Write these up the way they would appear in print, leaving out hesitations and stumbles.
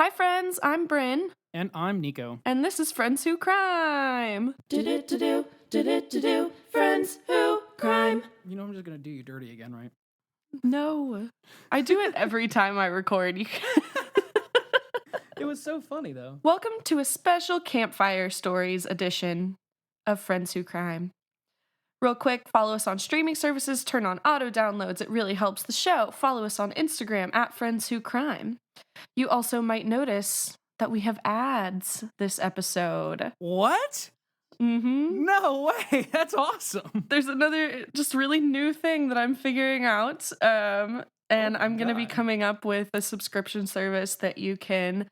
Hi, friends. I'm Bryn. And I'm Neiko. And this is Friends Who Crime. Do, Friends Who Crime. You know I'm just going to do you dirty again, right? No. I do it every time I record. It was so funny, though. Welcome to a special Campfire Stories edition of Friends Who Crime. Real quick, follow us on streaming services, turn on auto downloads. It really helps the show. Follow us on Instagram at Friends Who Crime. You also might notice that we have ads this episode. What? Mm-hmm. No way. That's awesome. There's another just really new thing that I'm figuring out. And I'm going to be coming up with a subscription service that you can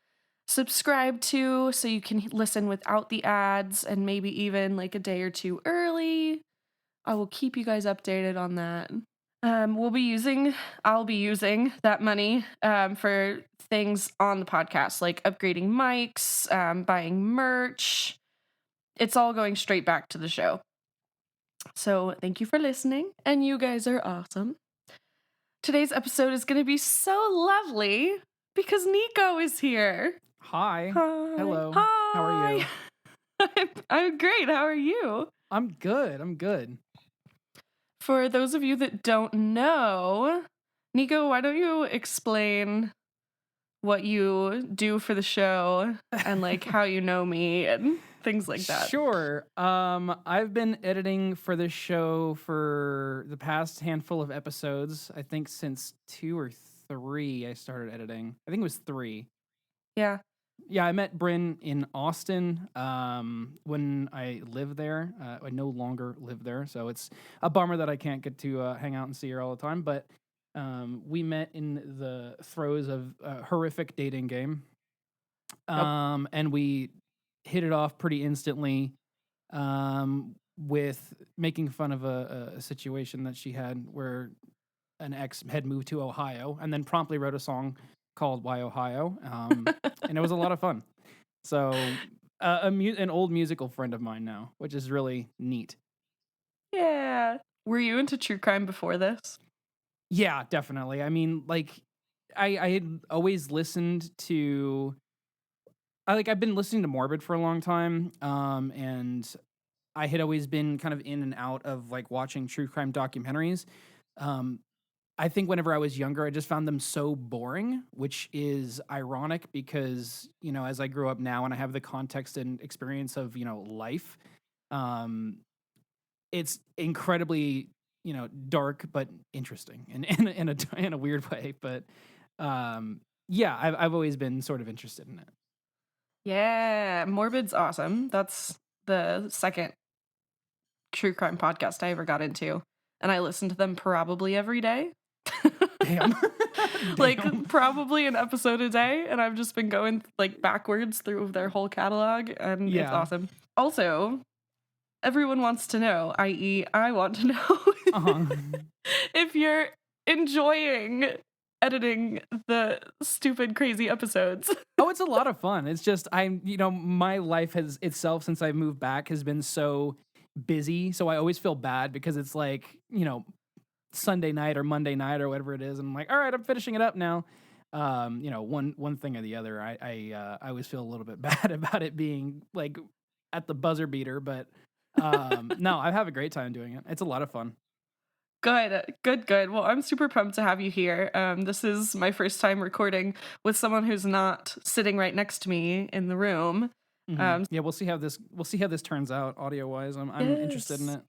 subscribe to so you can listen without the ads and maybe even like a day or two early. I will keep you guys updated on that. I'll be using that money for things on the podcast, like upgrading mics, buying merch. It's all going straight back to the show. So thank you for listening, and you guys are awesome. Today's episode is going to be so lovely because Neiko is here. Hi. Hi. Hello. Hi. How are you? I'm great. How are you? I'm good. For those of you that don't know, Neiko, why don't you explain what you do for the show and like how you know me and things like that? Sure. I've been editing for this show for the past handful of episodes. I think since 2 or 3 I started editing. I think it was 3. Yeah. Yeah, I met Bryn in Austin when I lived there. I no longer live there, so it's a bummer that I can't get to hang out and see her all the time. But we met in the throes of a horrific dating game, and we hit it off pretty instantly with making fun of a situation that she had where an ex had moved to Ohio and then promptly wrote a song called Why Ohio, and it was a lot of fun. So an old musical friend of mine now, which is really neat. Yeah. Were you into true crime before this? Yeah, definitely. I mean, like, I had always listened to, I've been listening to Morbid for a long time, and I had always been kind of in and out of like watching true crime documentaries. I think whenever I was younger, I just found them so boring, which is ironic because, you know, as I grew up now and I have the context and experience of, you know, life, it's incredibly, you know, dark but interesting and in a weird way. But yeah, I've always been sort of interested in it. Yeah, Morbid's awesome. That's the second true crime podcast I ever got into, and I listen to them probably every day. Damn. Like probably an episode a day, and I've just been going like backwards through their whole catalog, and it's awesome. Also, everyone wants to know, i.e. I want to know if you're enjoying editing the stupid crazy episodes. Oh, it's a lot of fun. It's just my life has itself since I moved back has been so busy, so I always feel bad because it's like, you know, Sunday night or Monday night or whatever it is, and I'm like, all right, I'm finishing it up now. You know, one thing or the other. I always feel a little bit bad about it being like at the buzzer beater, but no, I have a great time doing it. It's a lot of fun. Good. Well, I'm super pumped to have you here. This is my first time recording with someone who's not sitting right next to me in the room. Yeah, we'll see how this turns out audio wise. I'm interested in it.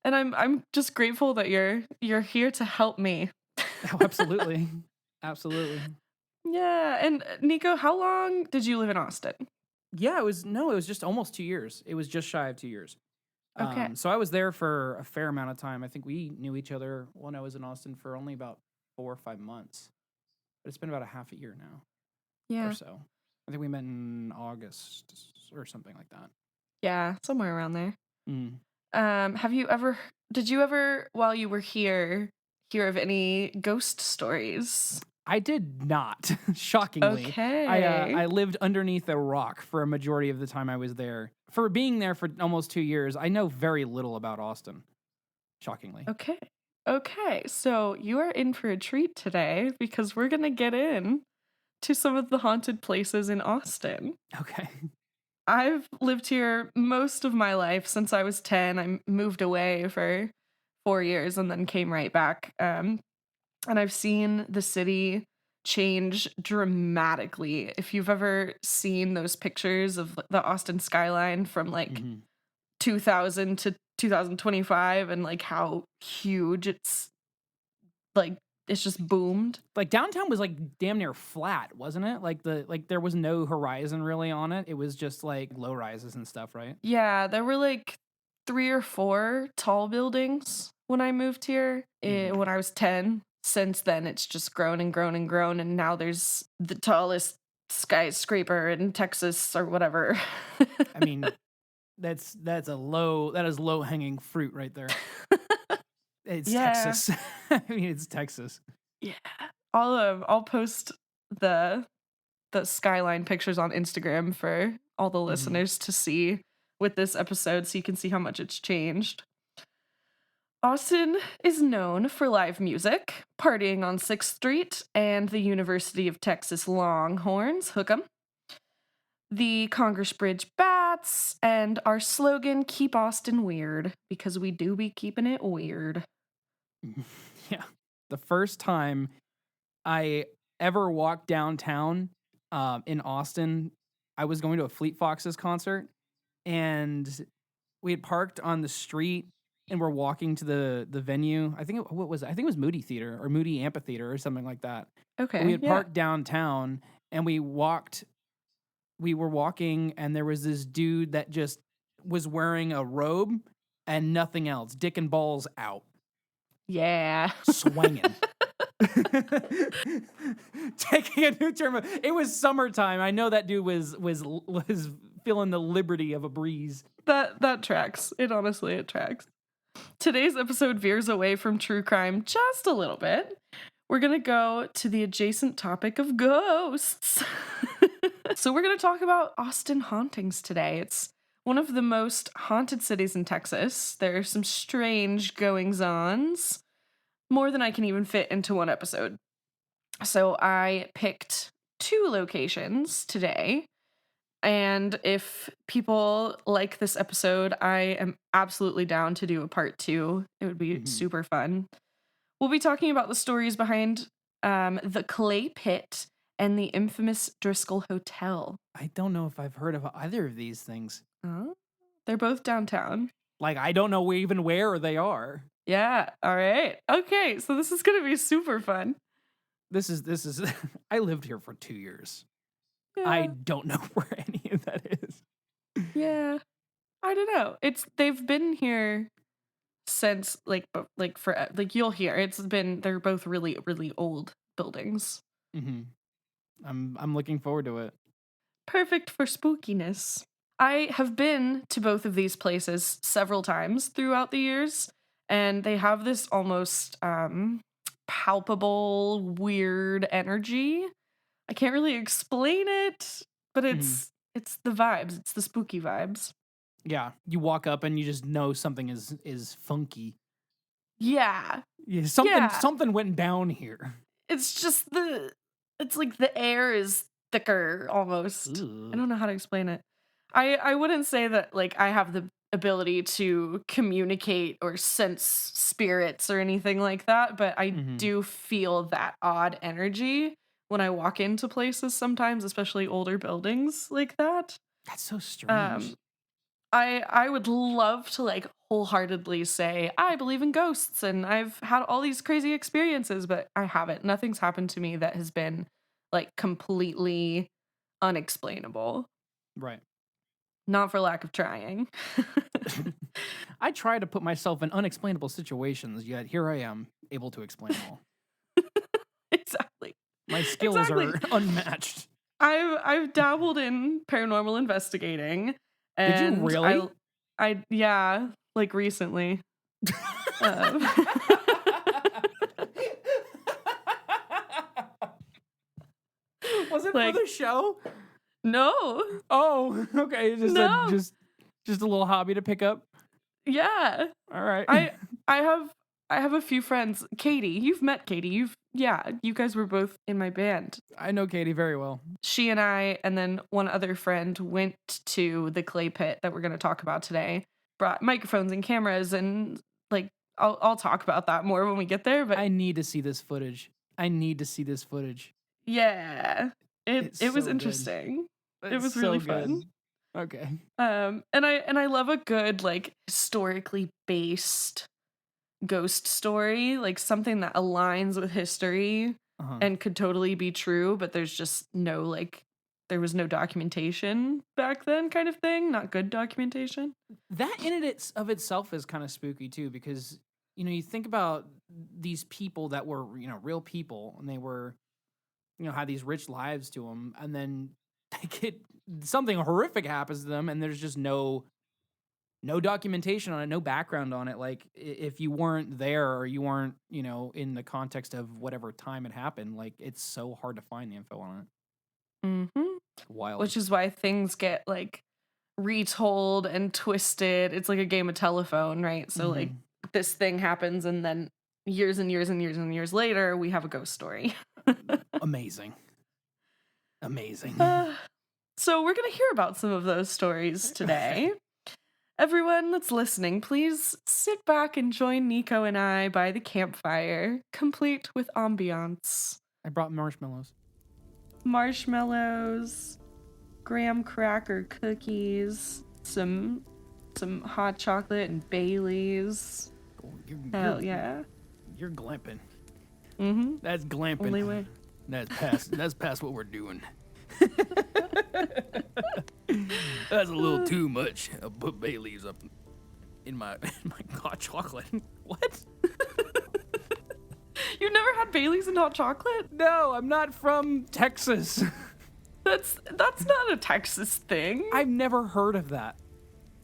And I'm just grateful that you're here to help me. Oh, absolutely. Absolutely. Yeah. And Neiko, how long did you live in Austin? Yeah, it was just almost 2 years. It was just shy of 2 years. Okay. So I was there for a fair amount of time. I think we knew each other when I was in Austin for only about 4 or 5 months. But it's been about a half a year now. Yeah. Or so. I think we met in August or something like that. Yeah, somewhere around there. Mm. Did you ever, while you were here, hear of any ghost stories? I did not, shockingly. Okay. I lived underneath a rock for a majority of the time I was there. For being there for almost 2 years, I know very little about Austin, shockingly. Okay. So you are in for a treat today because we're going to get in to some of the haunted places in Austin. Okay. I've lived here most of my life since I was 10. I moved away for 4 years and then came right back. And I've seen the city change dramatically. If you've ever seen those pictures of the Austin skyline from like 2000 to 2025 and like how huge like it's just boomed. Like downtown was like damn near flat, wasn't it? Like there was no horizon really on it. It was just like low rises and stuff, right? Yeah, there were like 3 or 4 tall buildings when I moved here when I was 10. Since then, it's just grown and grown and grown, and now there's the tallest skyscraper in Texas or whatever. I mean, that is low hanging fruit right there. It's Texas. I mean, it's Texas. Yeah, I'll post the skyline pictures on Instagram for all the listeners to see with this episode, so you can see how much it's changed. Austin is known for live music, partying on 6th Street, and the University of Texas Longhorns, hook 'em, the Congress Bridge Bats, and our slogan, Keep Austin Weird, because we do be keeping it weird. Yeah. The first time I ever walked downtown in Austin, I was going to a Fleet Foxes concert, and we had parked on the street and we're walking to the venue. I think it was Moody Theater or Moody Amphitheater or something like that. Okay. But we had parked downtown and we were walking and there was this dude that just was wearing a robe and nothing else. Dick and balls out. Yeah. Swinging. Taking a new term. It was summertime. I know that dude was feeling the liberty of a breeze. That tracks. It tracks. Today's episode veers away from true crime just a little bit. We're going to go to the adjacent topic of ghosts. So we're going to talk about Austin hauntings today. It's one of the most haunted cities in Texas. There are some strange goings-ons, more than I can even fit into one episode. So I picked 2 locations today. And if people like this episode, I am absolutely down to do a part 2. It would be super fun. We'll be talking about the stories behind the Clay Pit and the infamous Driskill Hotel. I don't know if I've heard of either of these things. They're both downtown. Like, I don't know even where they are. Yeah. All right. Okay. So this is going to be super fun. This is, I lived here for 2 years. Yeah. I don't know where any of that is. Yeah. I don't know. They've been here since you'll hear they're both really, really old buildings. I'm looking forward to it. Perfect for spookiness. I have been to both of these places several times throughout the years, and they have this almost palpable, weird energy. I can't really explain it, but it's the vibes. It's the spooky vibes. Yeah, you walk up and you just know something is funky. Yeah. Yeah, something went down here. It's just it's like the air is thicker almost. Ooh. I don't know how to explain it. I wouldn't say that like I have the ability to communicate or sense spirits or anything like that, but I do feel that odd energy when I walk into places sometimes, especially older buildings like that. That's so strange. I would love to like wholeheartedly say I believe in ghosts and I've had all these crazy experiences, but I haven't. Nothing's happened to me that has been like completely unexplainable. Right. Not for lack of trying. I try to put myself in unexplainable situations, yet here I am, able to explain all. Exactly. My skills are unmatched. I've dabbled in paranormal investigating. And did you really? I yeah, like recently. Was it for the show? No. Oh, okay. Just a little hobby to pick up. Yeah. All right. I have I have a few friends. Katie, you've met Katie. You guys were both in my band. I know Katie very well. She and I, and then one other friend, went to the clay pit that we're going to talk about today. Brought microphones and cameras, and like I'll talk about that more when we get there. But I need to see this footage. yeah, it It's was so interesting. good. It was It's so really good. fun. Okay. And I love a good like historically based ghost story, like something that aligns with history and could totally be true, but there's just no like there was no documentation back then kind of thing, not good documentation. That in it of itself is kind of spooky too, because you think about these people that were real people, and they were had these rich lives to them, and then they get something horrific happens to them, and there's just no documentation on it, no background on it. Like if you weren't there, or you weren't in the context of whatever time it happened, like it's so hard to find the info on it. Mm-hmm. Wild. Which is why things get like retold and twisted. It's like a game of telephone, right? So like this thing happens, and then years and years and years and years later, we have a ghost story. Amazing. So we're going to hear about some of those stories today. Everyone that's listening, please sit back and join Neiko and I by the campfire, complete with ambiance. I brought marshmallows. Marshmallows, graham cracker cookies, some hot chocolate and Baileys. Oh, Hell yeah. You're glamping. Mm-hmm. That's glamping. Only way. That's past what we're doing. That's a little too much. I'll put bay leaves up in my hot chocolate. What? You've never had Baileys and hot chocolate? No, I'm not from Texas. That's not a Texas thing. I've never heard of that.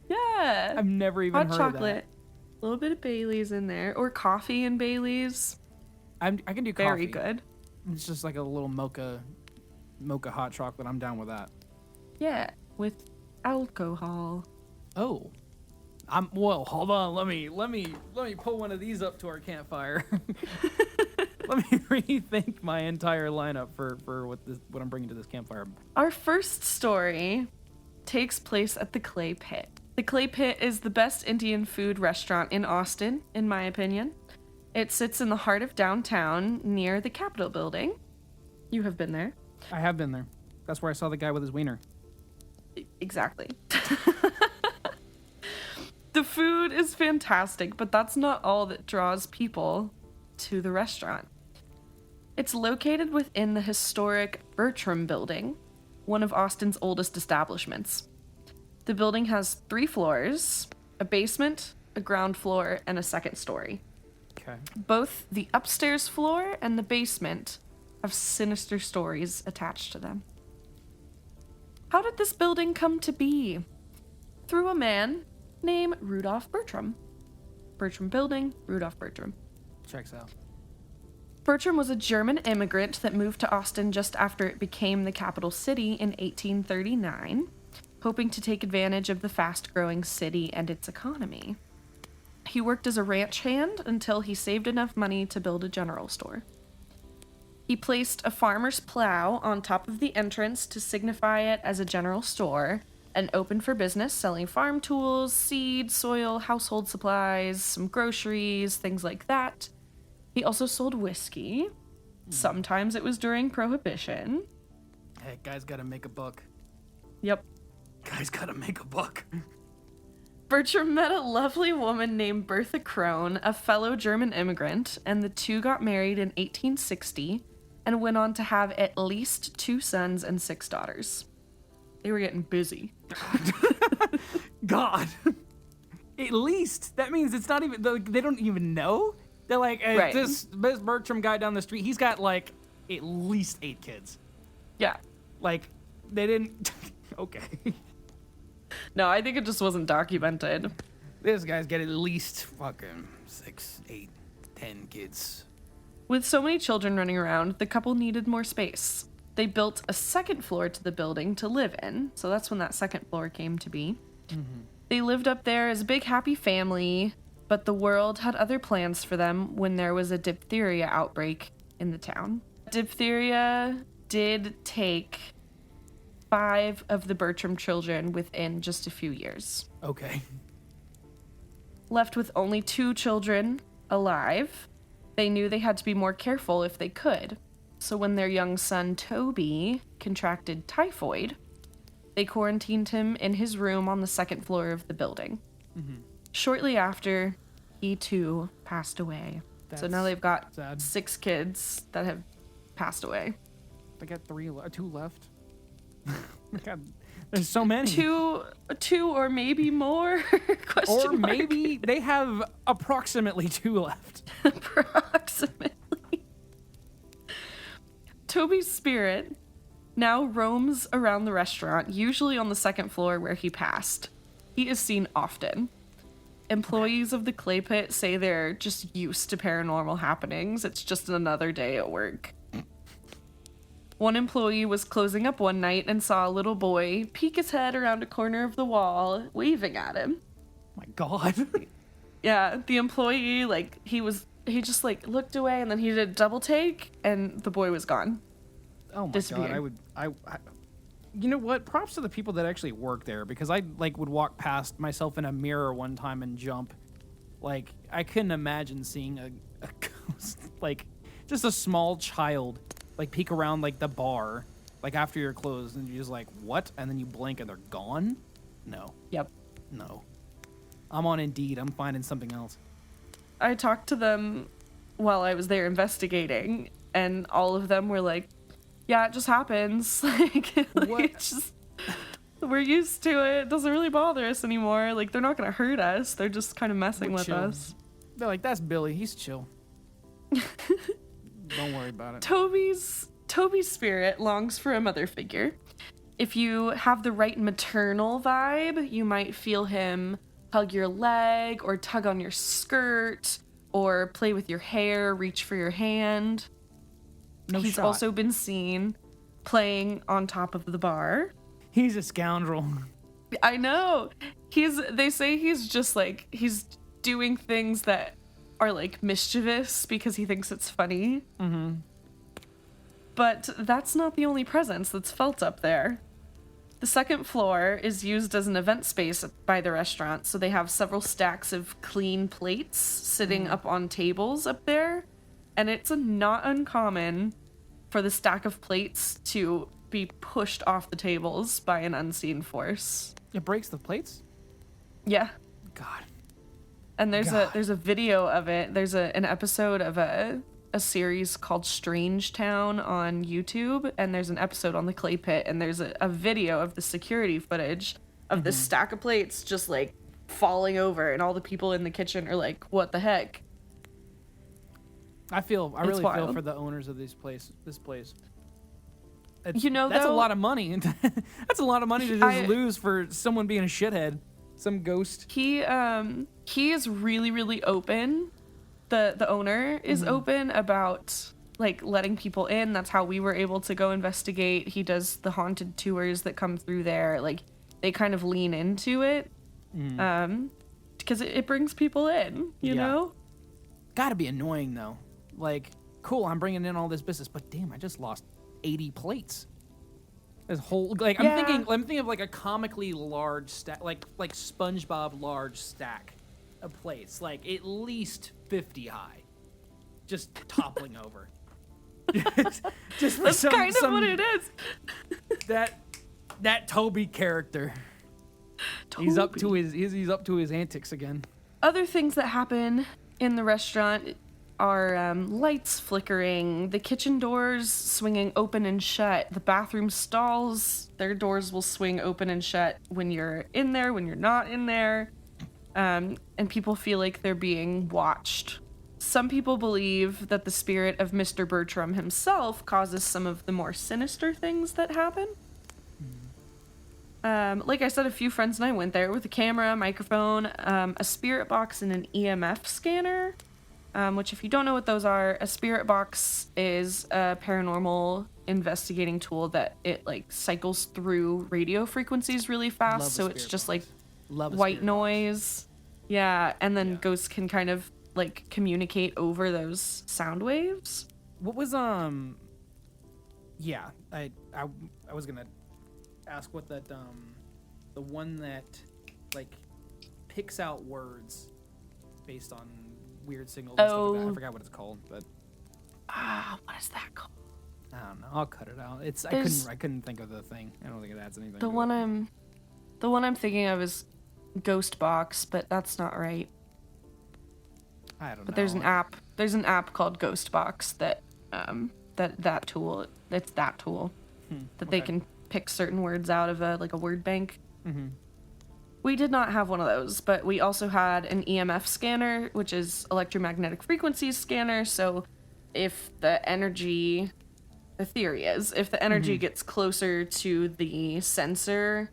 Yeah. I've never even hot heard chocolate. of that. A little bit of Baileys in there, or coffee and Baileys. I can do coffee. Very good. It's just like a little mocha hot chocolate. I'm down with that. Yeah, with alcohol. Oh. Well, hold on. Let me pull one of these up to our campfire. Let me rethink my entire lineup for what I'm bringing to this campfire. Our first story takes place at the Clay Pit. The Clay Pit is the best Indian food restaurant in Austin, in my opinion. It sits in the heart of downtown near the Capitol building. You have been there. I have been there. That's where I saw the guy with his wiener. Exactly. The food is fantastic, but that's not all that draws people to the restaurant. It's located within the historic Bertram building, one of Austin's oldest establishments. The building has 3 floors, a basement, a ground floor, and a second story. Okay. Both the upstairs floor and the basement have sinister stories attached to them. How did this building come to be? Through a man named Rudolph Bertram. Bertram Building, Rudolph Bertram. Checks out. Bertram was a German immigrant that moved to Austin just after it became the capital city in 1839, hoping to take advantage of the fast-growing city and its economy. He worked as a ranch hand until he saved enough money to build a general store. He placed a farmer's plow on top of the entrance to signify it as a general store and opened for business, selling farm tools, seed, soil, household supplies, some groceries, things like that. He also sold whiskey. Sometimes it was during Prohibition. Hey, guys gotta make a buck. Yep. Guys gotta make a buck. Bertram met a lovely woman named Bertha Crone, a fellow German immigrant, and the two got married in 1860 and went on to have at least 2 sons and 6 daughters. They were getting busy. God. At least. That means it's not even, they don't even know. They're like, hey, Right. this Bertram guy down the street, he's got like at least 8 kids. Yeah. Like, they didn't, okay. No, I think it just wasn't documented. This guy's got at least fucking 6, 8, 10 kids. With so many children running around, the couple needed more space. They built a second floor to the building to live in, so that's when that second floor came to be. Mm-hmm. They lived up there as a big happy family, But the world had other plans for them when there was a diphtheria outbreak in the town. Diphtheria did take 5 of the Bertram children within just a few years. Okay. Left with only 2 children alive, they knew they had to be more careful if they could. So when their young son, Toby, contracted typhoid, they quarantined him in his room on the 2nd floor of the building. Mm-hmm. Shortly after, he too passed away. So now they've got sad. 6 kids that have passed away. They got 2 left. God, there's so many. Two or maybe more? Question or mark. maybe they have approximately 2 left. Approximately. Toby's spirit now roams around the restaurant, usually on the 2nd floor where he passed. He is seen often. Employees of the clay pit say they're just used to paranormal happenings. It's just another day at work. One employee was closing up one night and saw a little boy peek his head around a corner of the wall, waving at him. My God. Yeah, the employee, he just looked away and then he did a double take and the boy was gone. Oh my Disappeared. God, I you know what? Props to the people that actually work there, because I would walk past myself in a mirror one time and jump. Like, I couldn't imagine seeing a ghost, just a small child, peek around the bar, after you're closed, and you're just like, what? And then you blink and they're gone? No. Yep. No. I'm on Indeed. I'm finding something else. I talked to them while I was there investigating, and all of them were like, yeah, it just happens. It's just, we're used to it. It doesn't really bother us anymore. They're not going to hurt us. They're just kind of messing with us. They're like, that's Billy. He's chill. Don't worry about it. Toby's spirit longs for a mother figure. If you have the right maternal vibe, you might feel him hug your leg or tug on your skirt or play with your hair, reach for your hand. He's also been seen playing on top of the bar. He's a scoundrel. I know. They say he's just he's doing things that are mischievous because he thinks it's funny. Mm-hmm. But that's not the only presence that's felt up there. The 2nd floor is used as an event space by the restaurant, so they have several stacks of clean plates sitting up on tables up there. And it's not uncommon for the stack of plates to be pushed off the tables by an unseen force. It breaks the plates? Yeah. God. And there's a video of it. There's an episode of a series called Strange Town on YouTube, and there's an episode on the clay pit, and there's a video of the security footage of this stack of plates just falling over, and all the people in the kitchen are like, what the heck? I really feel for the owners of this place. That's a lot of money. That's a lot of money to just lose for someone being a shithead. Some ghost. He is really, really open. The owner is open about letting people in. That's how we were able to go investigate. He does the haunted tours that come through there. They kind of lean into it. Because it brings people in, you know? Gotta be annoying though. Cool, I'm bringing in all this business, but damn, I just lost 80 plates. This whole I'm thinking of a comically large stack, like SpongeBob large stack of plates, at least 50 high, just toppling over. just That's kind of what it is. that Toby character. Toby. He's up to his antics again. Other things that happen in the restaurant are lights flickering, the kitchen doors swinging open and shut, the bathroom stalls, their doors will swing open and shut when you're in there, when you're not in there, and people feel like they're being watched. Some people believe that the spirit of Mr. Bertram himself causes some of the more sinister things that happen. Like I said, a few friends and I went there with a camera, a microphone, a spirit box, and an EMF scanner. Which, if you don't know what those are, a spirit box is a paranormal investigating tool that it cycles through radio frequencies really fast. So it's just white noise. Yeah, and then Yeah. ghosts can kind of like communicate over those sound waves. What was yeah, I was gonna ask what that the one that like picks out words based on weird signals and stuff like that. I forgot what it's called, but What is that called? I don't know. I'll cut it out. I couldn't think of the thing. I don't think it adds anything. The one I'm thinking of is Ghost Box, but that's not right. I don't know. But there's an app. There's an app called Ghost Box that that tool. It's that tool that they can pick certain words out of a word bank. Mm-hmm. We did not have one of those, but we also had an EMF scanner, which is electromagnetic frequencies scanner. So if the theory is, if the energy gets closer to the sensor,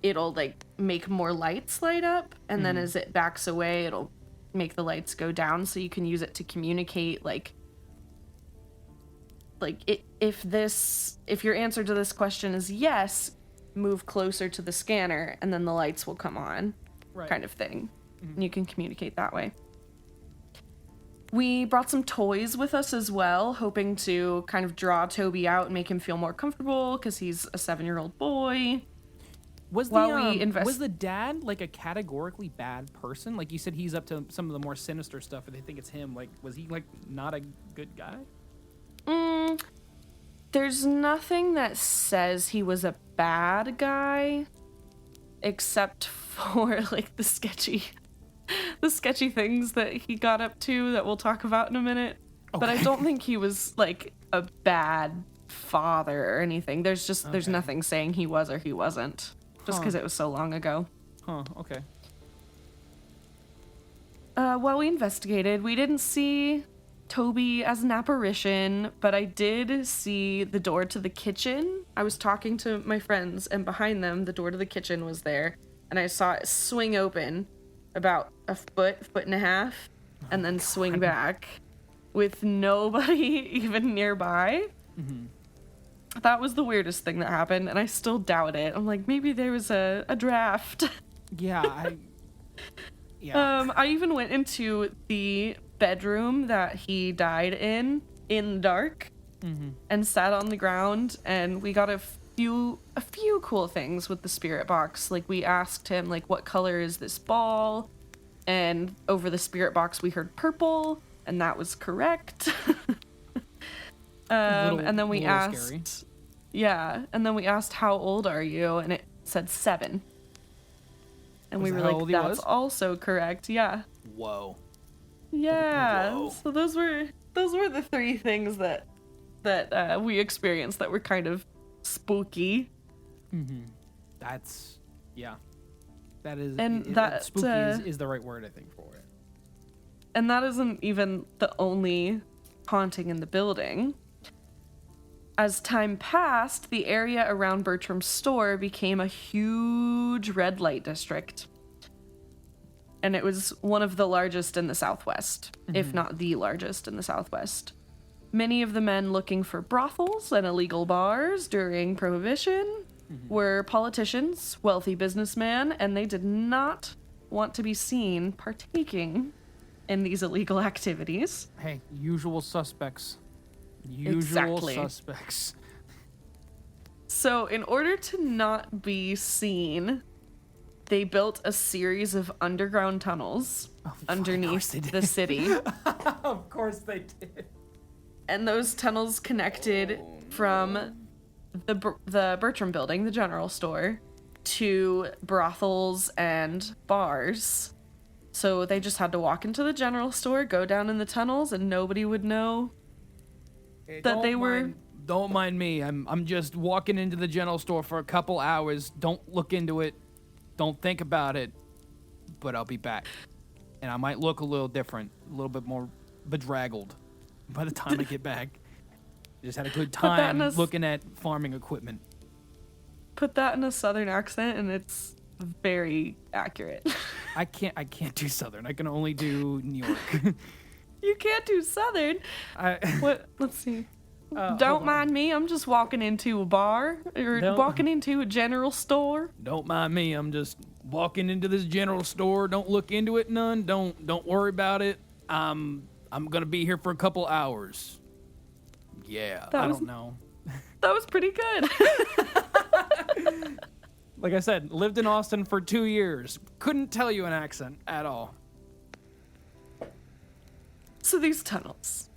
it'll like make more lights light up, and then as it backs away, it'll make the lights go down, so you can use it to communicate if your answer to this question is yes, move closer to the scanner and then the lights will come on, Right. kind of thing. And you can communicate that way. We brought some toys with us as well, hoping to kind of draw Toby out and make him feel more comfortable because he's a 7-year-old boy. Was Was the dad like a categorically bad person? Like you said, he's up to some of the more sinister stuff, and they think it's him. Like, was he like not a good guy? There's nothing that says he was a bad guy, except for like the sketchy things that he got up to that we'll talk about in a minute. Okay. But I don't think he was like a bad father or anything. There's nothing saying he was or he wasn't, just because it was so long ago. Okay. While we investigated, we didn't see Toby as an apparition, but I did see the door to the kitchen. I was talking to my friends, and behind them, the door to the kitchen was there, and I saw it swing open about a foot and a half, and then swing back with nobody even nearby. That was the weirdest thing that happened, and I still doubt it. I'm like, maybe there was a draft. Yeah, I even went into the bedroom that he died in the dark, and sat on the ground, and we got a few cool things with the spirit box. Like, we asked him like, what color is this ball, and over the spirit box we heard purple, and that was correct. And then we asked scary. and then we asked, how old are you, and it said 7, and we were how like, old he that's was? also correct. Whoa. Yeah. So those were the 3 things that we experienced that were kind of spooky. That's that is, And spooky is the right word, I think, for it. And that isn't even the only haunting in the building. As time passed, the area around Bertram's store became a huge red light district. And it was one of the largest in the Southwest, if not the largest in the Southwest. Many of the men looking for brothels and illegal bars during Prohibition were politicians, wealthy businessmen, and they did not want to be seen partaking in these illegal activities. Hey, usual suspects. Exactly. Suspects. So in order to not be seen, they built a series of underground tunnels underneath the city. Of course they did. And those tunnels connected from the Bertram building, the general store, to brothels and bars. So they just had to walk into the general store, go down in the tunnels, and nobody would know that they were... Don't mind me. I'm just walking into the general store for a couple hours. Don't look into it. Don't think about it. But I'll be back. And I might look a little different, a little bit more bedraggled by the time I get back. Just had a good time looking at farming equipment. Put that in a southern accent and it's very accurate. I can't do southern. I can only do New York. You can't do southern. Let's see. Don't mind me. I'm just walking into a bar or walking into a general store. Don't mind me. I'm just walking into this general store. Don't look into it none. Don't worry about it. I'm gonna be here for a couple hours. Yeah, I don't know. That was pretty good. Like I said, lived in Austin for 2 years. Couldn't tell you an accent at all. So these tunnels,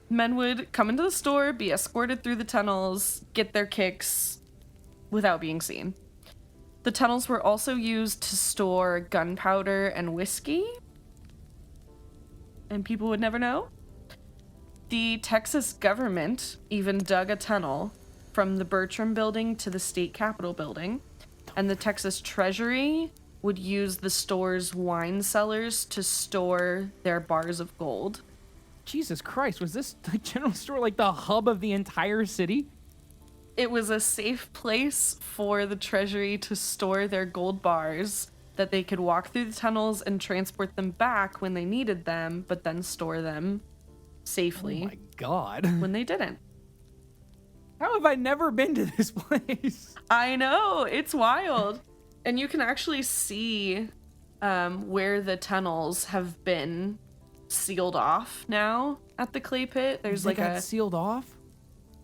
men would come into the store, be escorted through the tunnels, get their kicks without being seen. The tunnels were also used to store gunpowder and whiskey, and people would never know. The Texas government even dug a tunnel from the Bertram building to the state capitol building, and the Texas Treasury would use the store's wine cellars to store their bars of gold. Jesus Christ, was this the general store like the hub of the entire city? It was a safe place for the Treasury to store their gold bars that they could walk through the tunnels and transport them back when they needed them, but then store them safely. Oh my God. When they didn't. How have I never been to this place? I know, it's wild. And you can actually see where the tunnels have been sealed off now at the clay pit. There's They like got a sealed off?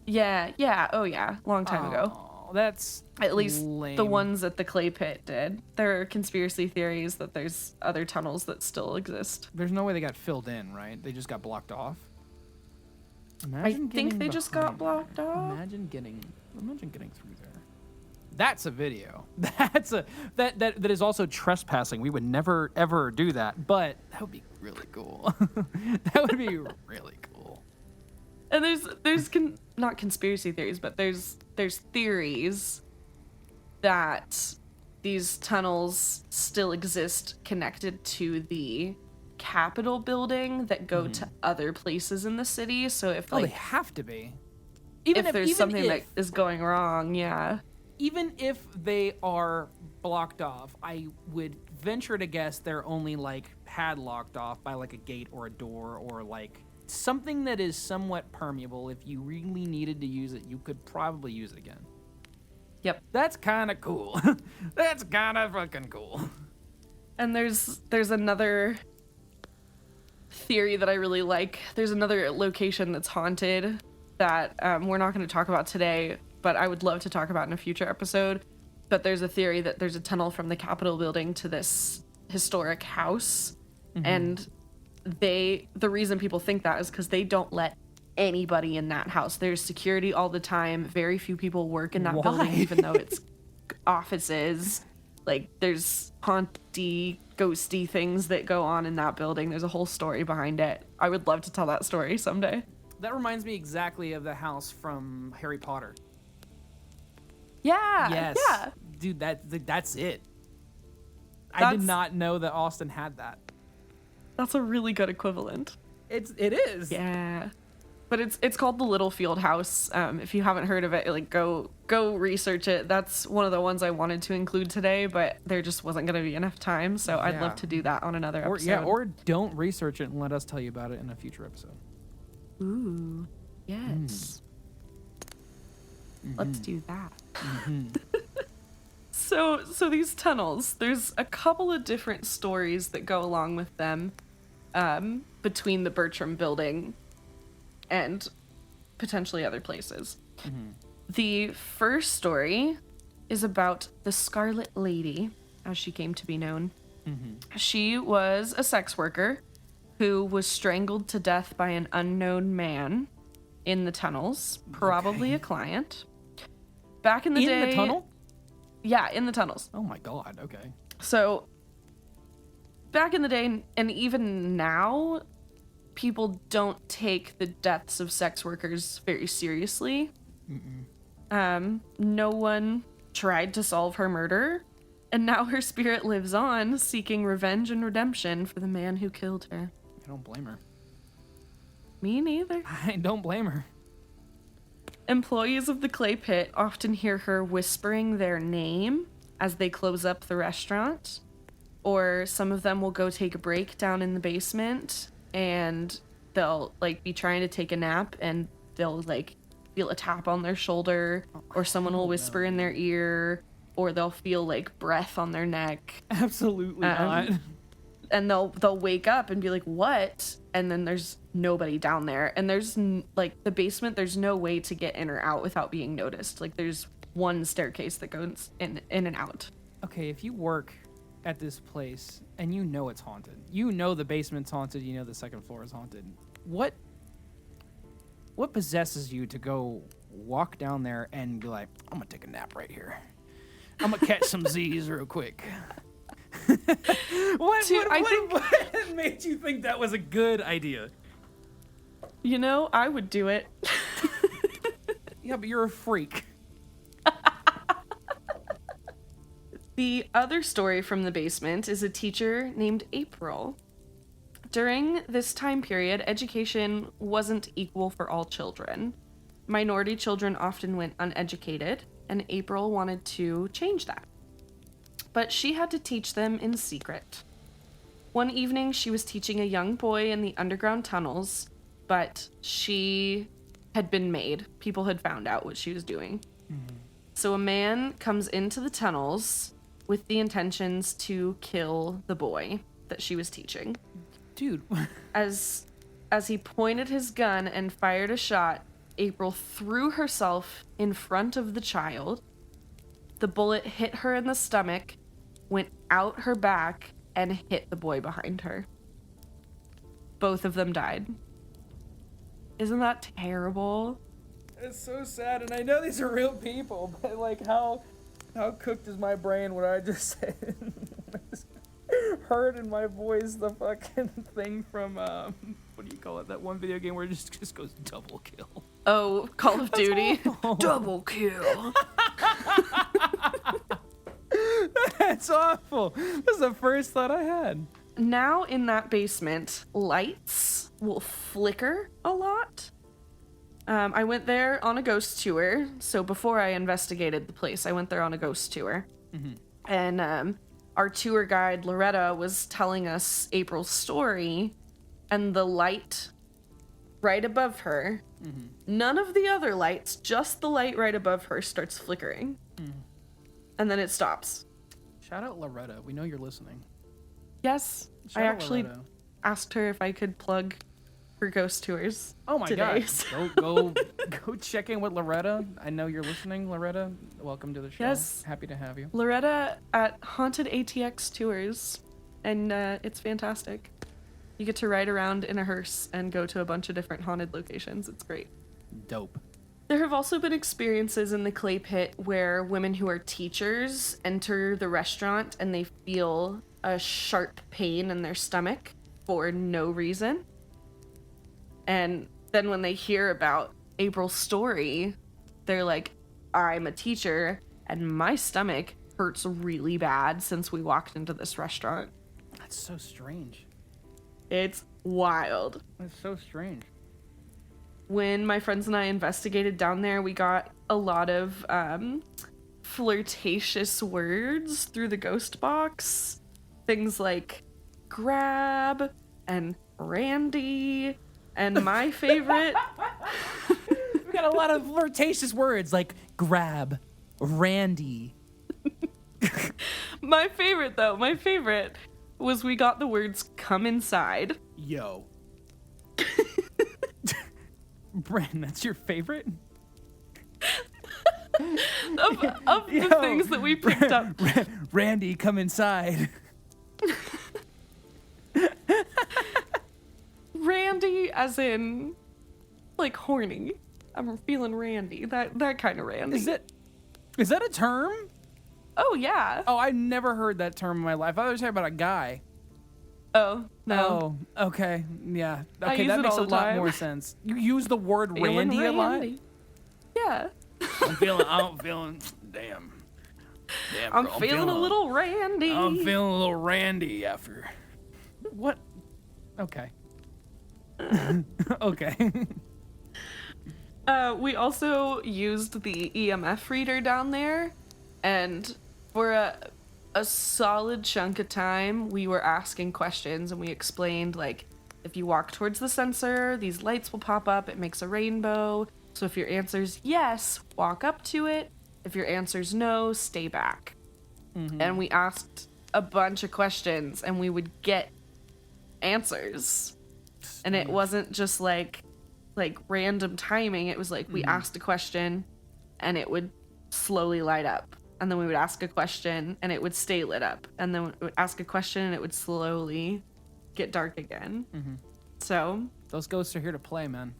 long time ago. Oh, that's At least lame. the ones at the clay pit did. There are conspiracy theories that there's other tunnels that still exist. There's no way they got filled in, right? They just got blocked off. I think they just got blocked off. Imagine getting through there. That's a video. That is also trespassing. We would never ever do that, but that would be really cool. That would be really cool. And there's not conspiracy theories, but there's theories that these tunnels still exist connected to the Capitol building that go to other places in the city. So if they have to be. If there's something that is going wrong, yeah. Even if they are blocked off, I would venture to guess they're only like padlocked off by like a gate or a door or like something that is somewhat permeable. If you really needed to use it, you could probably use it again. Yep. That's kind of cool. That's kind of fucking cool. And there's another theory that I really like. There's another location that's haunted that we're not going to talk about today, but I would love to talk about in a future episode. But there's a theory that there's a tunnel from the Capitol building to this historic house. And the reason people think that is because they don't let anybody in that house. There's security all the time. Very few people work in that building, even though it's offices. Like, there's haunty, ghosty things that go on in that building. There's a whole story behind it. I would love to tell that story someday. That reminds me exactly of the house from Harry Potter. Yeah. Yes. Yeah. Dude, that's it. I did not know that Austin had that. That's a really good equivalent. It is. Yeah. But it's called the Littlefield House. If you haven't heard of it, like go research it. That's one of the ones I wanted to include today, but there just wasn't going to be enough time. So I'd love to do that on another episode. Or don't research it and let us tell you about it in a future episode. Ooh, yes. Let's do that. So these tunnels, there's a couple of different stories that go along with them between the Bertram building and potentially other places. The first story is about the Scarlet Lady, as she came to be known. She was a sex worker who was strangled to death by an unknown man in the tunnels, probably a client. Back in the day... In the tunnel? Yeah, in the tunnels. Oh my God, okay. So, back in the day, and even now, people don't take the deaths of sex workers very seriously. No one tried to solve her murder, and now her spirit lives on, seeking revenge and redemption for the man who killed her. I don't blame her. Me neither. I don't blame her. Employees of the clay pit often hear her whispering their name as they close up the restaurant, or some of them will go take a break down in the basement and they'll like be trying to take a nap and they'll like feel a tap on their shoulder, or someone will whisper in their ear, or they'll feel like breath on their neck. Absolutely not. And they'll wake up and be like, what? And then there's nobody down there. And there's like the basement, there's no way to get in or out without being noticed. Like there's one staircase that goes in and out. Okay, if you work at this place and you know it's haunted, you know the basement's haunted, you know the second floor is haunted, what possesses you to go walk down there and be like, I'm gonna take a nap right here. I'm gonna catch some Z's real quick. What made you think that was a good idea? You know, I would do it. Yeah, but you're a freak. The other story from the basement is a teacher named April. During this time period, education wasn't equal for all children. Minority children often went uneducated, and April wanted to change that. But she had to teach them in secret. One evening, she was teaching a young boy in the underground tunnels, but she had been made. People had found out what she was doing. Mm-hmm. So a man comes into the tunnels with the intentions to kill the boy that she was teaching. Dude. As he pointed his gun and fired a shot, April threw herself in front of the child. The bullet hit her in the stomach, went out her back, and hit the boy behind her. Both of them died. Isn't that terrible? It's so sad, and I know these are real people, but like how cooked is my brain when I just said heard in my voice the fucking thing from what do you call it? That one video game where it just goes double kill. Oh, Call of Duty. Double kill. That's awful. That's the first thought I had. Now in that basement, lights will flicker a lot. I went there on a ghost tour. So before I investigated the place, I went there on a ghost tour. Mm-hmm. And our tour guide, Loretta, was telling us April's story, and the light right above her, mm-hmm. none of the other lights, just the light right above her starts flickering. Mm. And then it stops. Shout out Loretta. We know you're listening. Yes. I actually asked her if I could plug her ghost tours. Oh my today. God. Go check in with Loretta. I know you're listening, Loretta. Welcome to the show. Yes. Happy to have you. Loretta at Haunted ATX Tours. And it's fantastic. You get to ride around in a hearse and go to a bunch of different haunted locations. It's great. Dope. There have also been experiences in the clay pit where women who are teachers enter the restaurant and they feel a sharp pain in their stomach for no reason. And then when they hear about April's story, they're like, I'm a teacher and my stomach hurts really bad since we walked into this restaurant. That's so strange. It's wild. That's so strange. When my friends and I investigated down there, we got a lot of flirtatious words through the ghost box. Things like grab and Randy. And my favorite... We got a lot of flirtatious words like grab, Randy. My favorite was we got the words come inside. Yo. Bren, that's your favorite? of the things that we picked up. Randy, come inside. Randy as in like horny. I'm feeling Randy. That kind of Randy. Is that a term? Oh yeah. Oh, I've never heard that term in my life. I thought you were talking about a guy. Oh, no. Oh, okay. Yeah. I Okay, use that it makes all a the lot time. more sense. You use the word Randy a lot? Yeah. I'm feeling damn. I'm feeling a little Randy. I'm feeling a little Randy after. What? Okay. Okay. We also used the EMF reader down there, and for a solid chunk of time, we were asking questions, and we explained, like, If you walk towards the sensor, these lights will pop up. It makes a rainbow. So if your answer's yes, walk up to it. If your answer's no, stay back. And we asked a bunch of questions and we would get answers. And it wasn't just like random timing. It was like we asked a question and it would slowly light up. And then we would ask a question and it would stay lit up. And then we would ask a question and it would slowly get dark again. So Those ghosts are here to play, man.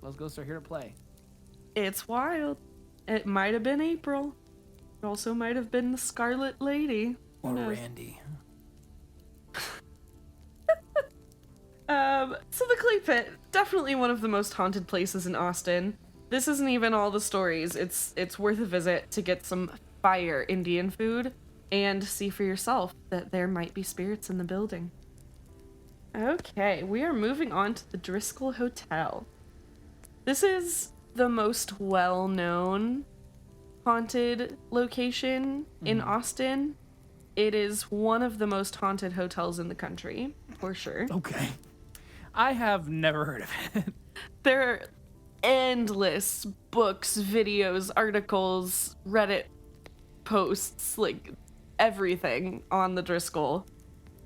Those ghosts are here to play. it's wild. It might have been April. It also might have been the Scarlet Lady. Who Or knows? Randy. So the Clay Pit, definitely one of the most haunted places in Austin. This isn't even all the stories. It's worth a visit to get some fire Indian food and see for yourself that there might be spirits in the building. Okay, we are moving on to the Driskill Hotel. This is the most well-known haunted location in Austin. It is one of the most haunted hotels in the country, for sure. Okay. I have never heard of it. There are endless books, videos, articles, Reddit posts, like everything on the Driskill.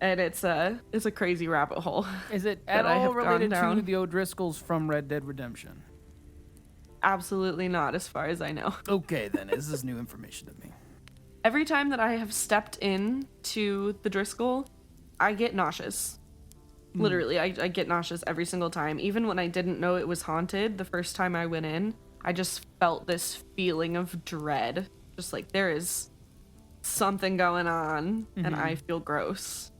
And it's a crazy rabbit hole. Is it that at I all have gone related to down. the O'Driscolls from Red Dead Redemption? Absolutely not, as far as I know. Okay, then. This is new information to me. Every time that I have stepped in to the Driskill, I get nauseous. Literally, I get nauseous every single time. Even when I didn't know it was haunted, the first time I went in, I just felt this feeling of dread. Just like there is something going on, and I feel gross.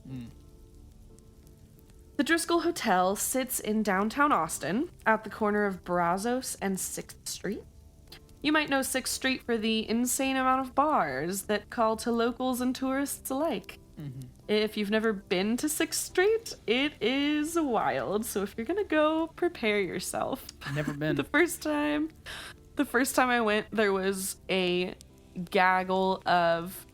The Driskill Hotel sits in downtown Austin at the corner of Brazos and 6th Street. You might know 6th Street for the insane amount of bars that call to locals and tourists alike. If you've never been to 6th Street, it is wild. So if you're gonna go, prepare yourself. Never been. The first time I went, there was a gaggle of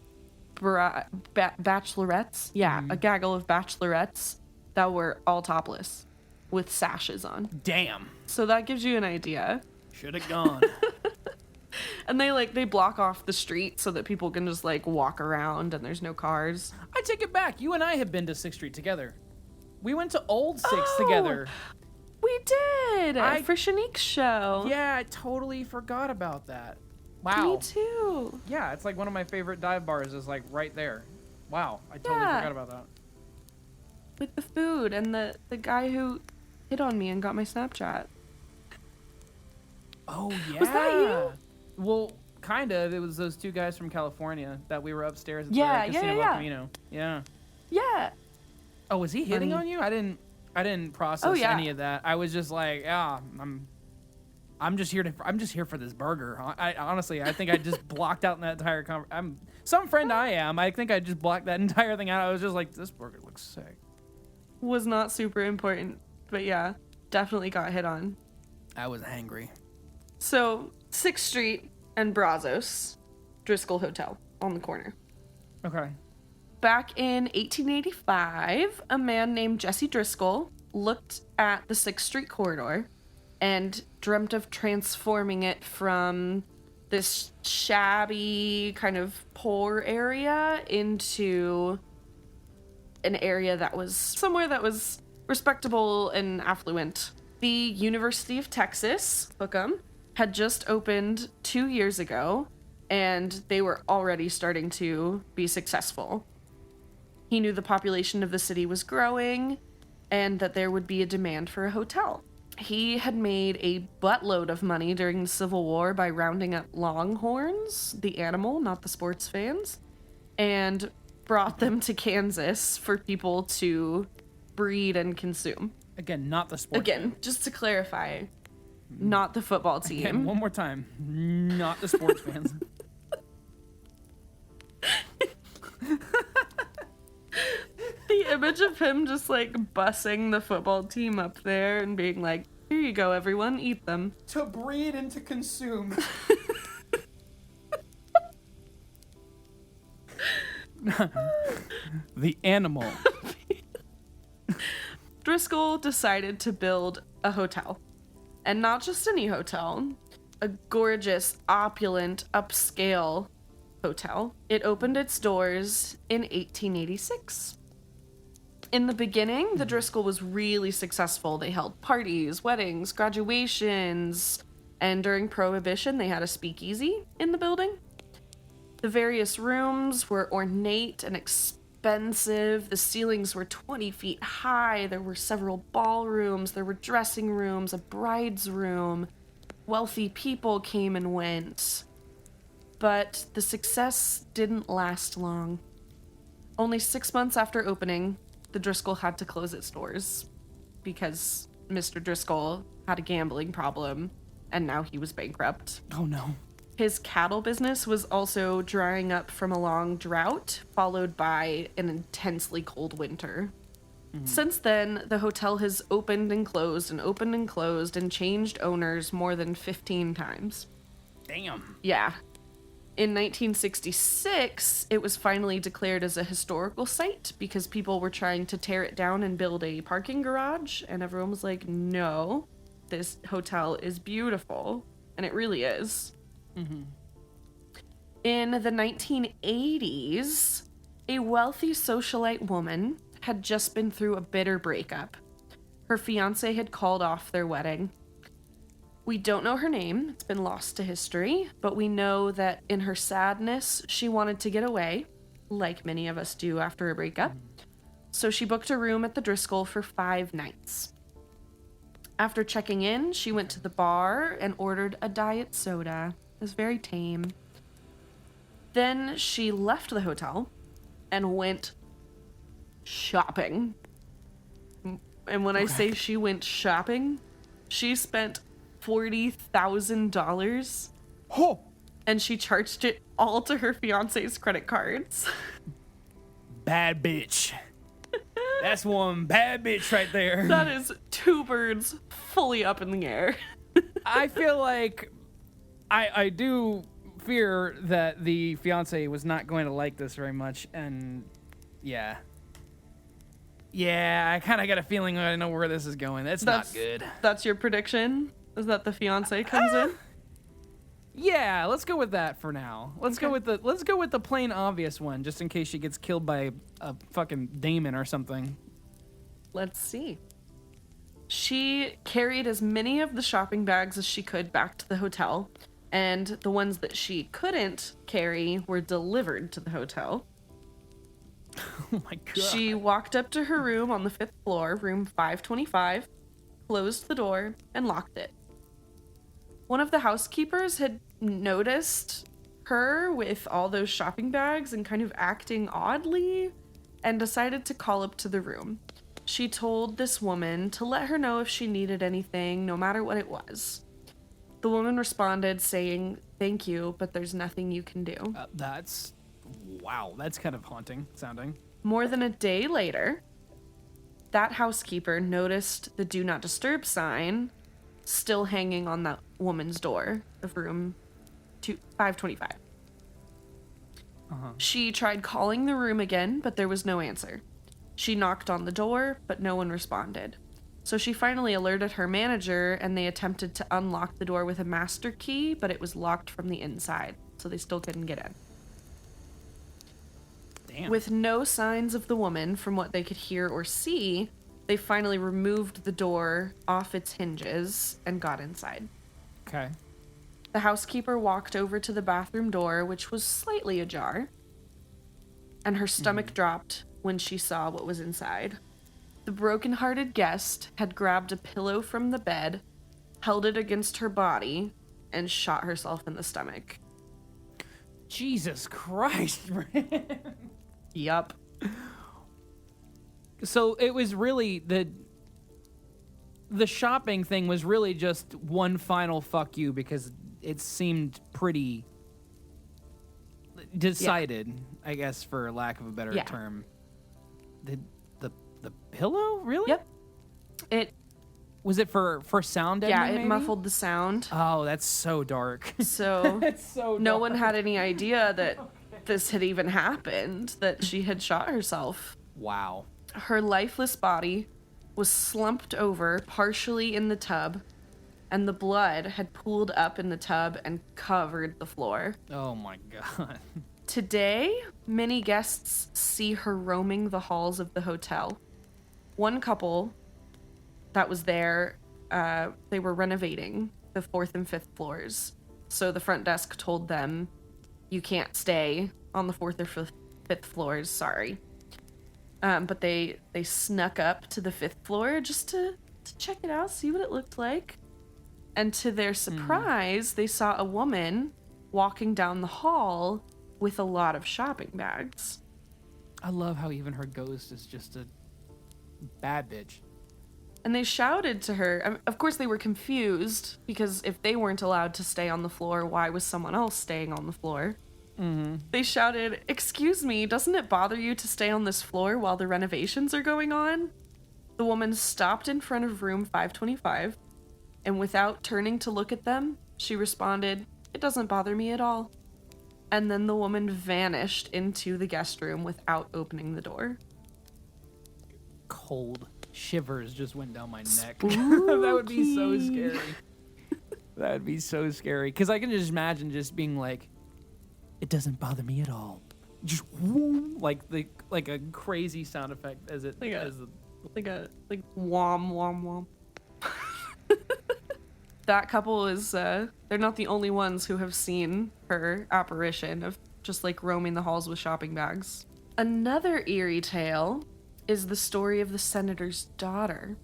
bachelorettes. Yeah, a gaggle of bachelorettes that were all topless with sashes on. Damn. So that gives you an idea. Should have gone. And they block off the street so that people can just like walk around and there's no cars. I take it back. You and I have been to 6th Street together. We went to Old 6 Oh! together. We did for Shanique's show. Yeah, I totally forgot about that. Wow. Me too. Yeah, it's like one of my favorite dive bars is like right there. Wow, I totally Yeah. forgot about that. With the food and the guy who hit on me and got my Snapchat. Oh, yeah. Was that you? Well, kind of. It was those two guys from California that we were upstairs at Yeah, the yeah, Casino yeah, El yeah. Camino. Yeah. Yeah. Oh, was he hitting Funny. on you? I didn't process yeah. any of that. I was just like, yeah, I'm just here for this burger. I honestly, I think I just blocked out that entire I'm some friend I am. I think I just blocked that entire thing out. I was just like, this burger looks sick. Was not super important, but yeah, definitely got hit on. I was hangry. So 6th Street and Brazos, Driskill Hotel on the corner. Okay. Back in 1885, a man named Jesse Driskill looked at the 6th Street corridor and dreamt of transforming it from this shabby, kind of poor area into an area that was somewhere that was respectable and affluent. The University of Texas, Hookham, had just opened 2 years ago, and they were already starting to be successful. He knew the population of the city was growing and that there would be a demand for a hotel. He had made a buttload of money during the Civil War by rounding up longhorns, the animal, not the sports fans, and brought them to Kansas for people to breed and consume. Again, not the sport. Again, just to clarify, not the football team. Again, one more time. Not the sports fans. The image of him just like bussing the football team up there and being like, here you go, everyone, eat them. To breed and to consume. The animal. Driskill decided to build a hotel. And not just any hotel, a gorgeous, opulent, upscale hotel. It opened its doors in 1886. In the beginning, the Driskill was really successful. They held parties, weddings, graduations, and during Prohibition, they had a speakeasy in the building. The various rooms were ornate and expensive. The ceilings were 20 feet high. There were several ballrooms. There were dressing rooms, a bride's room. Wealthy people came and went. But the success didn't last long. Only 6 months after opening, the Driskill had to close its doors because Mr. Driskill had a gambling problem and now he was bankrupt. Oh no. His cattle business was also drying up from a long drought, followed by an intensely cold winter. Since then, the hotel has opened and closed and opened and closed and changed owners more than 15 times. Damn. Yeah. In 1966, it was finally declared as a historical site because people were trying to tear it down and build a parking garage, and everyone was like, no, this hotel is beautiful. And it really is. In the 1980s, a wealthy socialite woman had just been through a bitter breakup. Her fiance had called off their wedding. We don't know her name, it's been lost to history, but we know that in her sadness, she wanted to get away, like many of us do after a breakup. So she booked a room at the Driskill for 5 nights. After checking in, she went to the bar and ordered a diet soda. It was very tame. Then she left the hotel and went shopping. And when I say she went shopping, she spent $40,000 Oh. and she charged it all to her fiance's credit cards. Bad bitch. That's one bad bitch right there. That is 2 birds fully up in the air. I feel like I do fear that the fiance was not going to like this very much, and yeah. Yeah, I kind of got a feeling I know where this is going. That's not good. That's your prediction? Is that the fiance comes in? Yeah, let's go with that for now. Let's go with the plain obvious one, just in case she gets killed by a fucking demon or something. Let's see. She carried as many of the shopping bags as she could back to the hotel, and the ones that she couldn't carry were delivered to the hotel. Oh my god. She walked up to her room on the 5th floor, room 525, closed the door, and locked it. One of the housekeepers had noticed her with all those shopping bags and kind of acting oddly, and decided to call up to the room. She told this woman to let her know if she needed anything, no matter what it was. The woman responded saying, "Thank you, but there's nothing you can do." Wow, that's kind of haunting sounding. More than a day later, that housekeeper noticed the "Do Not Disturb" sign still hanging on that woman's door of room 525. She tried calling the room again, but there was no answer. She knocked on the door, but no one responded. So she finally alerted her manager, and they attempted to unlock the door with a master key, but it was locked from the inside, so they still couldn't get in. Damn. With no signs of the woman from what they could hear or see, they finally removed the door off its hinges and got inside. Okay. The housekeeper walked over to the bathroom door, which was slightly ajar, and her stomach dropped when she saw what was inside. The broken-hearted guest had grabbed a pillow from the bed, held it against her body, and shot herself in the stomach. Jesus Christ, man. Yup. So it was really the shopping thing was really just one final fuck you because it seemed pretty decided, I guess, for lack of a better term. The pillow, really? Yep. It was it for sound editing? Yeah, it maybe? muffled the sound. Oh, that's so dark. So That's so no dark. one had any idea that this had even happened, that she had shot herself. Wow. Her lifeless body was slumped over partially in the tub, and the blood had pooled up in the tub and covered the floor. Oh my god. Today, many guests see her roaming the halls of the hotel. One couple that was there, they were renovating the 4th and 5th floors. So the front desk told them, you can't stay on the 4th or 5th floors, sorry. But they snuck up to the 5th floor just to check it out, see what it looked like. And to their surprise, they saw a woman walking down the hall with a lot of shopping bags. I love how even her ghost is just a bad bitch. And they shouted to her. Of course, they were confused, because if they weren't allowed to stay on the floor, why was someone else staying on the floor? Mm-hmm. They shouted, "Excuse me, doesn't it bother you to stay on this floor while the renovations are going on?" The woman stopped in front of room 525, and without turning to look at them, she responded, "It doesn't bother me at all." And then the woman vanished into the guest room without opening the door. Cold shivers just went down my neck. That would be so scary. That would be so scary. Because I can just imagine just being like, it doesn't bother me at all. Just whoom, like a crazy sound effect as it like wom wom wom. That couple is they're not the only ones who have seen her apparition of just like roaming the halls with shopping bags. Another eerie tale is the story of the senator's daughter.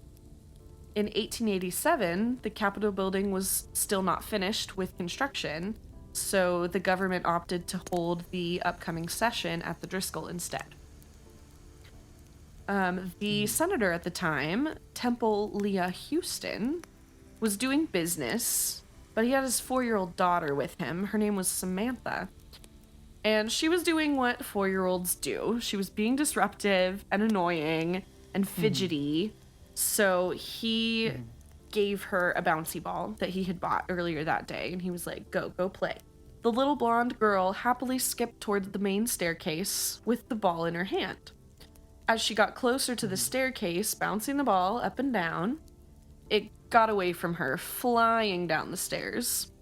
In 1887, the Capitol building was still not finished with construction, so the government opted to hold the upcoming session at the Driskill instead. The senator at the time, Temple Leah Houston, was doing business, but he had his 4-year-old daughter with him. Her name was Samantha. And she was doing what 4-year-olds do. She was being disruptive and annoying and fidgety. So he gave her a bouncy ball that he had bought earlier that day. And he was like, go play. The little blonde girl happily skipped toward the main staircase with the ball in her hand. As she got closer to the staircase, bouncing the ball up and down, it got away from her, flying down the stairs.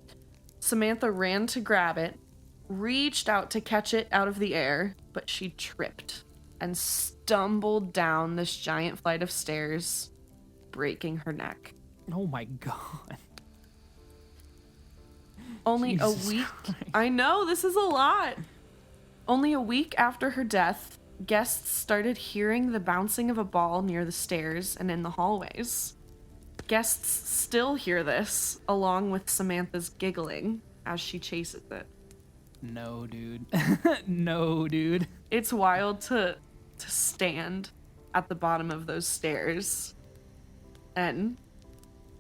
Samantha ran to grab it, reached out to catch it out of the air, but she tripped and stumbled down this giant flight of stairs, breaking her neck. Oh my god. Only Jesus a week. Christ. I know, this is a lot. Only a week after her death, guests started hearing the bouncing of a ball near the stairs and in the hallways. Guests still hear this, along with Samantha's giggling as she chases it. No, dude. No, dude. It's wild to stand at the bottom of those stairs and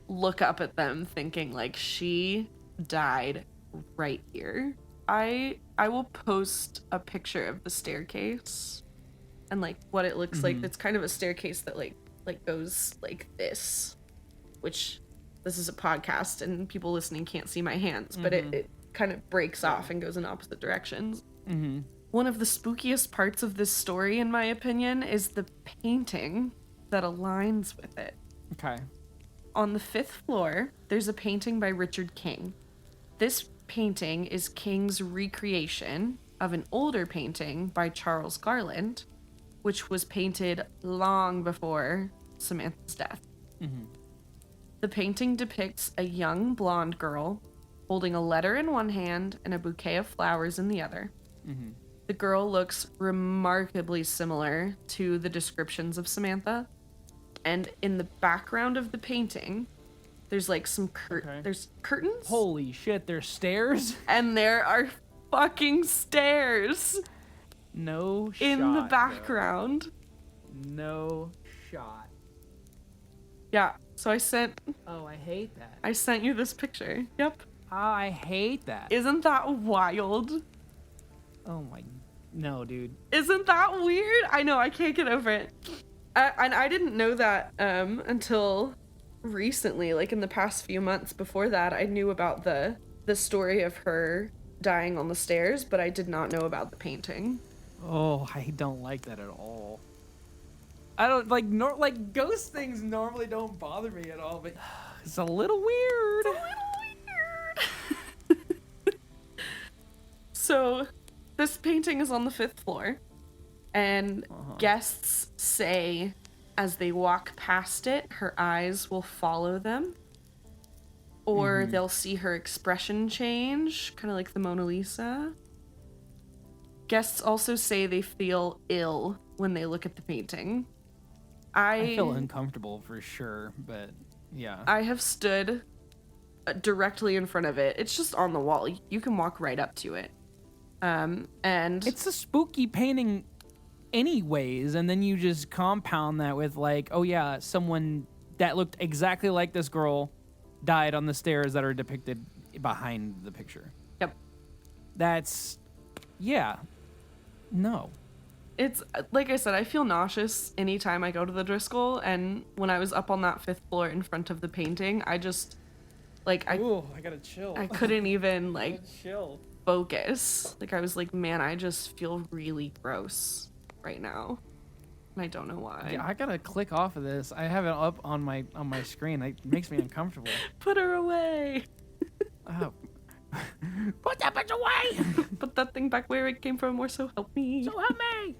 look up at them thinking like she died right here. I will post a picture of the staircase and like what it looks like. It's kind of a staircase that like goes like this, which this is a podcast and people listening can't see my hands, but it kind of breaks off and goes in opposite directions. One of the spookiest parts of this story, in my opinion, is the painting that aligns with it. Okay. On the 5th floor, there's a painting by Richard King. This painting is King's recreation of an older painting by Charles Garland, which was painted long before Samantha's death. The painting depicts a young blonde girl holding a letter in one hand and a bouquet of flowers in the other. The girl looks remarkably similar to the descriptions of Samantha. And in the background of the painting, there's like some there's curtains. Holy shit, there's stairs? And there are fucking stairs No shot. in the background. Bro. No shot. Yeah, so I sent Oh, I hate that. you this picture. Yep. I hate that. Isn't that wild? Oh my... No, dude. Isn't that weird? I know, I can't get over it. And I didn't know that until recently, like in the past few months. Before that, I knew about the story of her dying on the stairs, but I did not know about the painting. Oh, I don't like that at all. I don't like ghost things normally don't bother me at all, but it's a little weird. So, this painting is on the 5th floor, and guests say as they walk past it, her eyes will follow them, or they'll see her expression change, kind of like the Mona Lisa. Guests also say they feel ill when they look at the painting. I feel uncomfortable for sure, but yeah. I have stood directly in front of it. It's just on the wall. You can walk right up to it. And it's a spooky painting anyways, and then you just compound that with like, oh yeah, someone that looked exactly like this girl died on the stairs that are depicted behind the picture. Yep. That's, yeah. No. It's, like I said, I feel nauseous anytime I go to the Driskill, and when I was up on that 5th floor in front of the painting, I just, like, I gotta chill. I couldn't even, like, chill. focus. Like, I was like, man, I just feel really gross right now. And I don't know why. Yeah, I gotta click off of this. I have it up on my screen. It makes me uncomfortable. Put her away. Oh. Put that bitch away! Put that thing back where it came from, or so help me. So help me!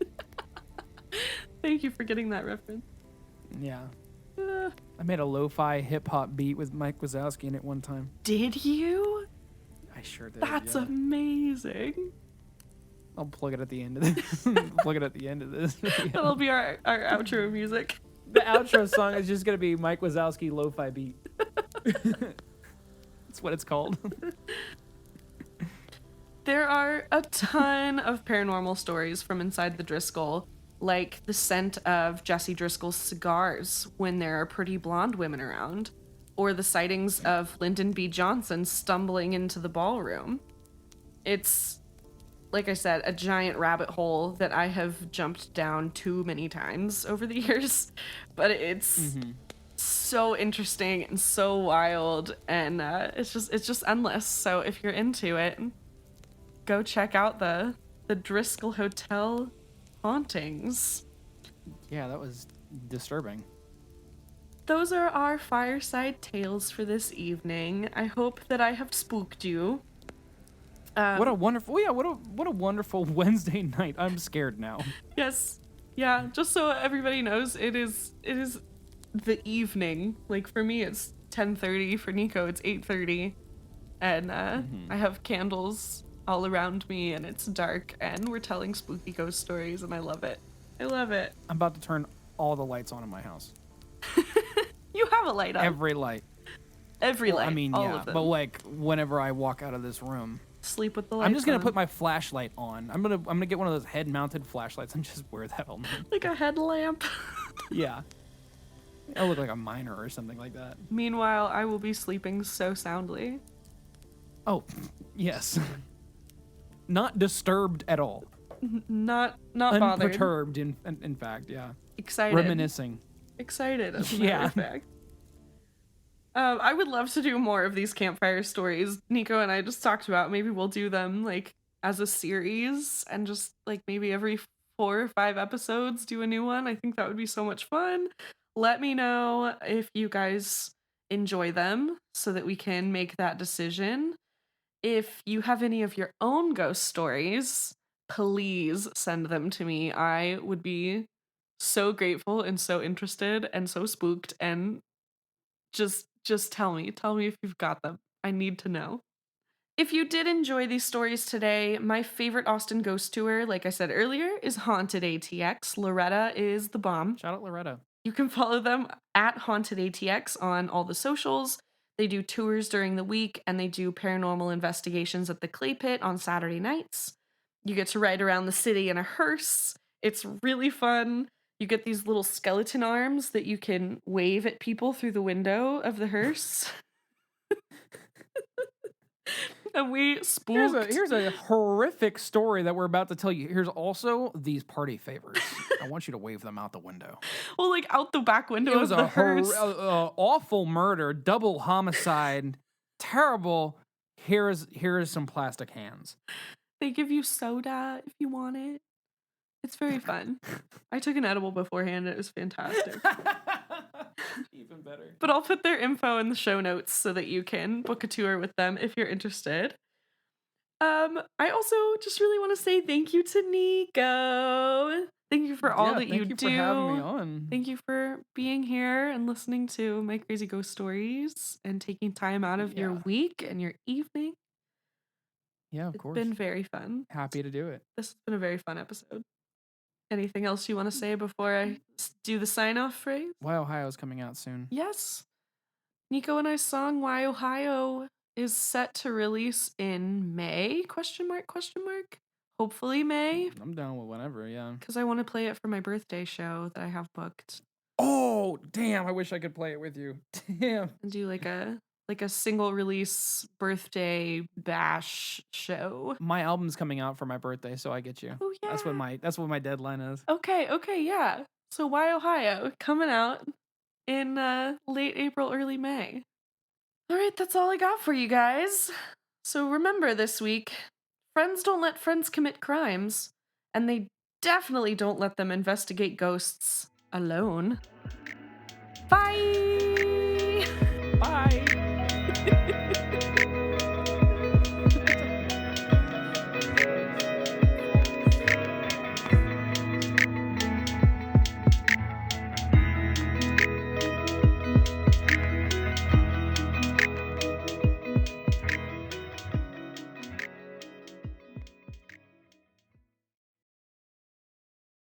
Thank you for getting that reference. Yeah. I made a lo-fi hip-hop beat with Mike Wazowski in it one time. Did you? I sure did. That's yeah. amazing. I'll plug it at the end of this. That'll be our outro music. The outro song is just gonna be Mike Wazowski lo-fi beat. That's what it's called. There are a ton of paranormal stories from inside the Driskill, like the scent of Jessie Driskill's cigars when there are pretty blonde women around, or the sightings of Lyndon B. Johnson stumbling into the ballroom. It's, like I said, a giant rabbit hole that I have jumped down too many times over the years, but it's so interesting and so wild, and it's just endless. So if you're into it, go check out the Driskill Hotel hauntings. Yeah, that was disturbing. Those are our fireside tales for this evening. I hope that I have spooked you. What a wonderful Wednesday night. I'm scared now. Yes. Yeah, just so everybody knows, it is the evening. Like, for me it's 10:30, for Neiko it's 8:30, and I have candles all around me, and it's dark, and we're telling spooky ghost stories, and I love it. I'm about to turn all the lights on in my house. You have a light on. Every light. Light. I mean, all yeah, of them. but like whenever I walk out of this room, Sleep with the lights I'm just gonna on. put my flashlight on. I'm gonna get one of those head-mounted flashlights and just wear that all night. Like a headlamp. Yeah. I look like a miner or something like that. Meanwhile, I will be sleeping so soundly. Oh, yes. Not disturbed at all. Not bothered. Unperturbed, in fact, yeah. Excited. Reminiscing. Excited, as a matter of fact. I would love to do more of these campfire stories. Neiko and I just talked about maybe we'll do them like as a series, and just like maybe every 4 or 5 episodes do a new one. I think that would be so much fun. Let me know if you guys enjoy them so that we can make that decision. If you have any of your own ghost stories, please send them to me. I would be so grateful and so interested and so spooked, and just tell me if you've got them. I need to know. If you did enjoy these stories today, my favorite Austin ghost tour, like I said earlier, is Haunted ATX. Loretta is the bomb. Shout out Loretta. You can follow them at Haunted ATX on all the socials. They do tours during the week, and they do paranormal investigations at the Clay Pit on Saturday nights. You get to ride around the city in a hearse. It's really fun. You get these little skeleton arms that you can wave at people through the window of the hearse. And we spooked. Here's a horrific story that we're about to tell you. Here's also these party favors. I want you to wave them out the window. Well, like out the back window It was of the a hearse. awful murder, double homicide, terrible. Here is some plastic hands. They give you soda if you want it. It's very fun. I took an edible beforehand. It was fantastic. Even better. But I'll put their info in the show notes so that you can book a tour with them if you're interested. I also just really want to say thank you to Neiko. Thank you for all that you thank you do. for having me on. Thank you for being here and listening to my crazy ghost stories and taking time out of your week and your evening. Yeah, of It's course. been very fun. Happy to do it. This has been a very fun episode. Anything else you want to say before I do the sign-off phrase? Why Ohio's coming out soon. Yes. Neiko and I's song Why Ohio is set to release in May? Question mark? Hopefully May. I'm down with whenever, yeah. Because I want to play it for my birthday show that I have booked. Oh, damn, I wish I could play it with you. Damn. And do like a single release birthday bash show. My album's coming out for my birthday, so I get you. Oh yeah. That's what my deadline is. Okay, yeah. So Why Ohio coming out in late April, early May. All right, that's all I got for you guys. So remember this week, friends don't let friends commit crimes, and they definitely don't let them investigate ghosts alone. Bye! Bye.